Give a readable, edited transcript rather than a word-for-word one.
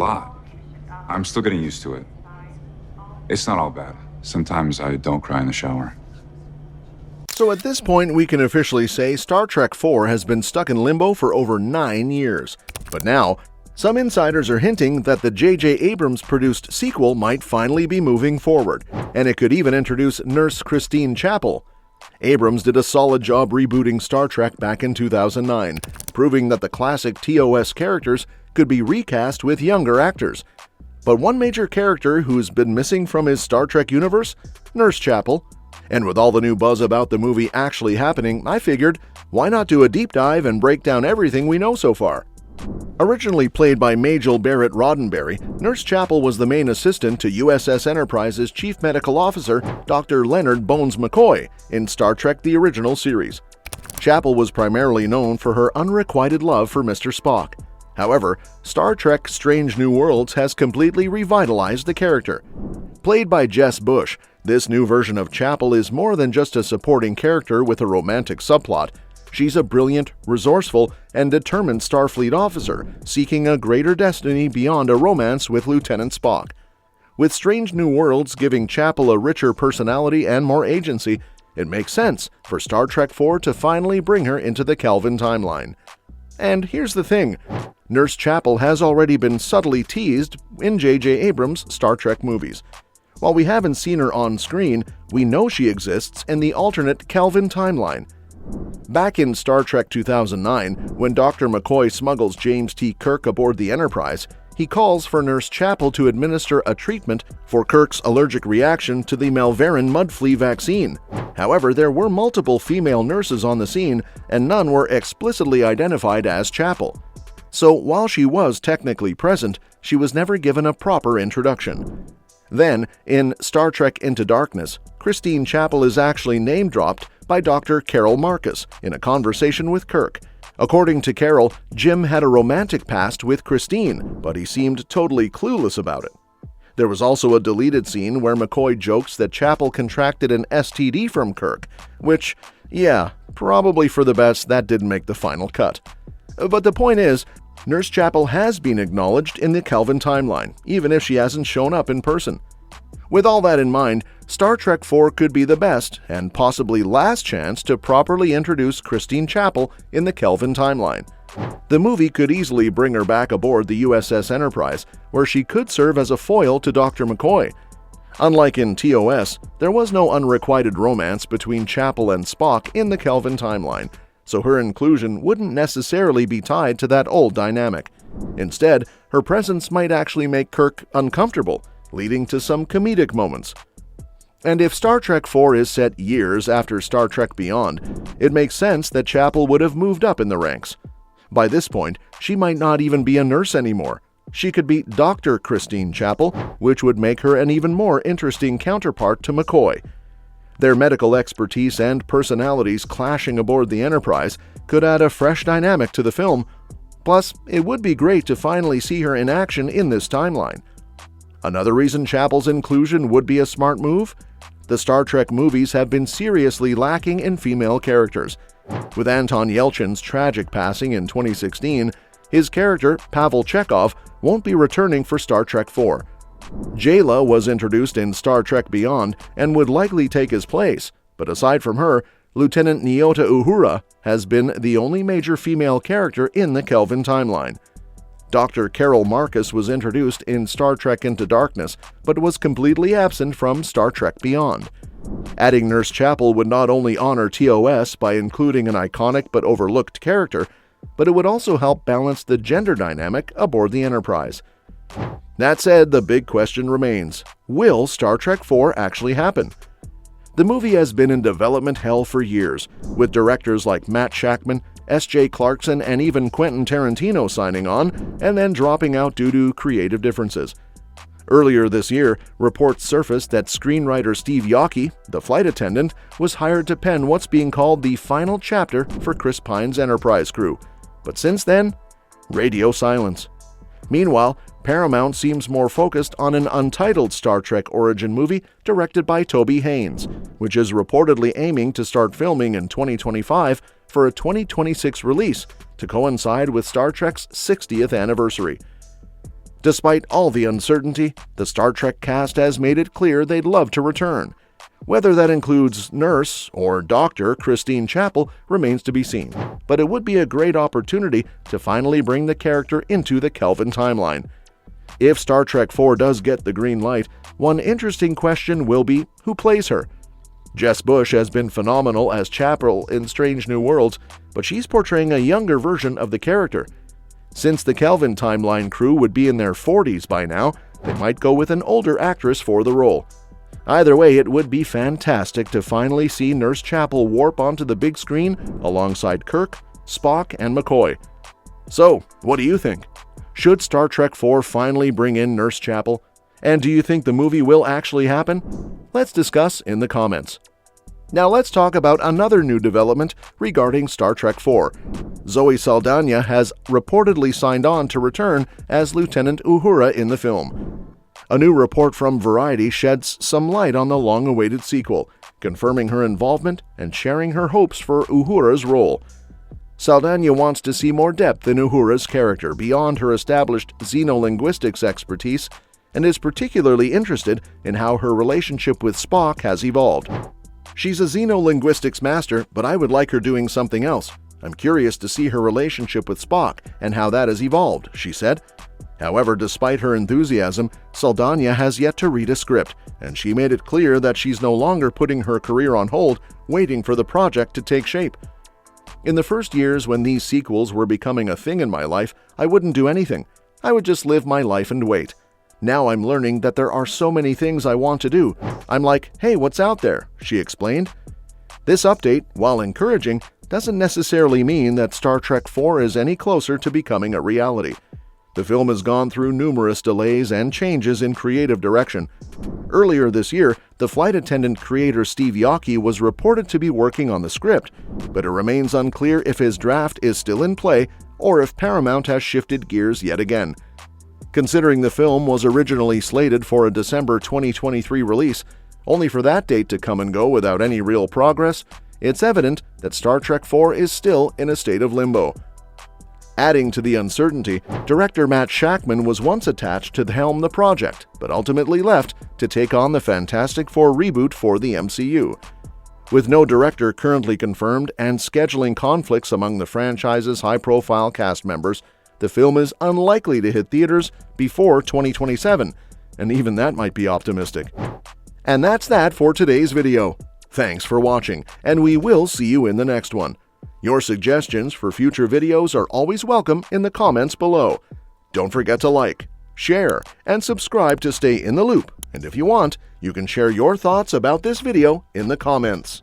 lot. I'm still getting used to it. It's not all bad. Sometimes I don't cry in the shower. So at this point, we can officially say Star Trek IV has been stuck in limbo for over 9 years. But now, some insiders are hinting that the J.J. Abrams-produced sequel might finally be moving forward, and it could even introduce Nurse Christine Chapel. Abrams did a solid job rebooting Star Trek back in 2009, proving that the classic TOS characters could be recast with younger actors. But one major character who's been missing from his Star Trek universe? Nurse Chapel. And with all the new buzz about the movie actually happening, I figured, why not do a deep dive and break down everything we know so far? Originally played by Majel Barrett Roddenberry, Nurse Chapel was the main assistant to USS Enterprise's Chief Medical Officer, Dr. Leonard Bones McCoy, in Star Trek the original series. Chapel was primarily known for her unrequited love for Mr. Spock. However, Star Trek Strange New Worlds has completely revitalized the character. Played by Jess Bush, this new version of Chapel is more than just a supporting character with a romantic subplot. She's a brilliant, resourceful, and determined Starfleet officer seeking a greater destiny beyond a romance with Lieutenant Spock. With Strange New Worlds giving Chapel a richer personality and more agency, it makes sense for Star Trek IV to finally bring her into the Kelvin timeline. And here's the thing, Nurse Chapel has already been subtly teased in J.J. Abrams' Star Trek movies. While we haven't seen her on screen, we know she exists in the alternate Kelvin timeline. Back in Star Trek 2009, when Dr. McCoy smuggles James T. Kirk aboard the Enterprise, he calls for Nurse Chapel to administer a treatment for Kirk's allergic reaction to the Malverin mud flea vaccine. However, there were multiple female nurses on the scene, and none were explicitly identified as Chapel. So while she was technically present, she was never given a proper introduction. Then, in Star Trek Into Darkness, Christine Chapel is actually name-dropped by Dr. Carol Marcus in a conversation with Kirk. According to Carol, Jim had a romantic past with Christine, but he seemed totally clueless about it. There was also a deleted scene where McCoy jokes that Chapel contracted an STD from Kirk, which, yeah, probably for the best that didn't make the final cut. But the point is, Nurse Chapel has been acknowledged in the Kelvin timeline, even if she hasn't shown up in person. With all that in mind, Star Trek IV could be the best and possibly last chance to properly introduce Christine Chapel in the Kelvin timeline. The movie could easily bring her back aboard the USS Enterprise, where she could serve as a foil to Dr. McCoy. Unlike in TOS, there was no unrequited romance between Chapel and Spock in the Kelvin timeline, so her inclusion wouldn't necessarily be tied to that old dynamic. Instead, her presence might actually make Kirk uncomfortable, leading to some comedic moments. And if Star Trek IV is set years after Star Trek Beyond, it makes sense that Chapel would have moved up in the ranks. By this point, she might not even be a nurse anymore. She could be Dr. Christine Chapel, which would make her an even more interesting counterpart to McCoy. Their medical expertise and personalities clashing aboard the Enterprise could add a fresh dynamic to the film. Plus, it would be great to finally see her in action in this timeline. Another reason Chapel's inclusion would be a smart move? The Star Trek movies have been seriously lacking in female characters. With Anton Yelchin's tragic passing in 2016, his character, Pavel Chekhov, won't be returning for Star Trek IV. Jayla was introduced in Star Trek Beyond and would likely take his place, but aside from her, Lieutenant Nyota Uhura has been the only major female character in the Kelvin timeline. Dr. Carol Marcus was introduced in Star Trek Into Darkness, but was completely absent from Star Trek Beyond. Adding Nurse Chapel would not only honor TOS by including an iconic but overlooked character, but it would also help balance the gender dynamic aboard the Enterprise. That said, the big question remains, will Star Trek IV actually happen? The movie has been in development hell for years, with directors like Matt Shakman, S.J. Clarkson, and even Quentin Tarantino signing on and then dropping out due to creative differences. Earlier this year, reports surfaced that screenwriter Steve Yockey, the flight attendant, was hired to pen what's being called the final chapter for Chris Pine's Enterprise crew. But since then, radio silence. Meanwhile, Paramount seems more focused on an untitled Star Trek origin movie directed by Toby Haynes, which is reportedly aiming to start filming in 2025 for a 2026 release to coincide with Star Trek's 60th anniversary. Despite all the uncertainty, the Star Trek cast has made it clear they'd love to return. Whether that includes Nurse or Dr. Christine Chapel remains to be seen, but it would be a great opportunity to finally bring the character into the Kelvin timeline. If Star Trek IV does get the green light, one interesting question will be who plays her. Jess Bush has been phenomenal as Chapel in Strange New Worlds, but she's portraying a younger version of the character. Since the Kelvin timeline crew would be in their 40s by now, they might go with an older actress for the role. Either way, it would be fantastic to finally see Nurse Chapel warp onto the big screen alongside Kirk, Spock, and McCoy. So, what do you think? Should Star Trek IV finally bring in Nurse Chapel? And do you think the movie will actually happen? Let's discuss in the comments. Now let's talk about another new development regarding Star Trek IV. Zoe Saldana has reportedly signed on to return as Lieutenant Uhura in the film. A new report from Variety sheds some light on the long-awaited sequel, confirming her involvement and sharing her hopes for Uhura's role. Saldana wants to see more depth in Uhura's character beyond her established xenolinguistics expertise and is particularly interested in how her relationship with Spock has evolved. She's a xenolinguistics master, but I would like her doing something else. I'm curious to see her relationship with Spock and how that has evolved, she said. However, despite her enthusiasm, Saldana has yet to read a script, and she made it clear that she's no longer putting her career on hold, waiting for the project to take shape. In the first years when these sequels were becoming a thing in my life, I wouldn't do anything. I would just live my life and wait. Now I'm learning that there are so many things I want to do. I'm like, hey, what's out there? She explained. This update, while encouraging, doesn't necessarily mean that Star Trek IV is any closer to becoming a reality. The film has gone through numerous delays and changes in creative direction. Earlier this year, the flight attendant creator Steve Yockey was reported to be working on the script, but it remains unclear if his draft is still in play or if Paramount has shifted gears yet again. Considering the film was originally slated for a December 2023 release, only for that date to come and go without any real progress, it's evident that Star Trek IV is still in a state of limbo. Adding to the uncertainty, director Matt Shakman was once attached to helm the project, but ultimately left to take on the Fantastic Four reboot for the MCU. With no director currently confirmed and scheduling conflicts among the franchise's high-profile cast members, the film is unlikely to hit theaters before 2027, and even that might be optimistic. And that's that for today's video. Thanks for watching, and we will see you in the next one. Your suggestions for future videos are always welcome in the comments below. Don't forget to like, share, and subscribe to stay in the loop. And if you want, you can share your thoughts about this video in the comments.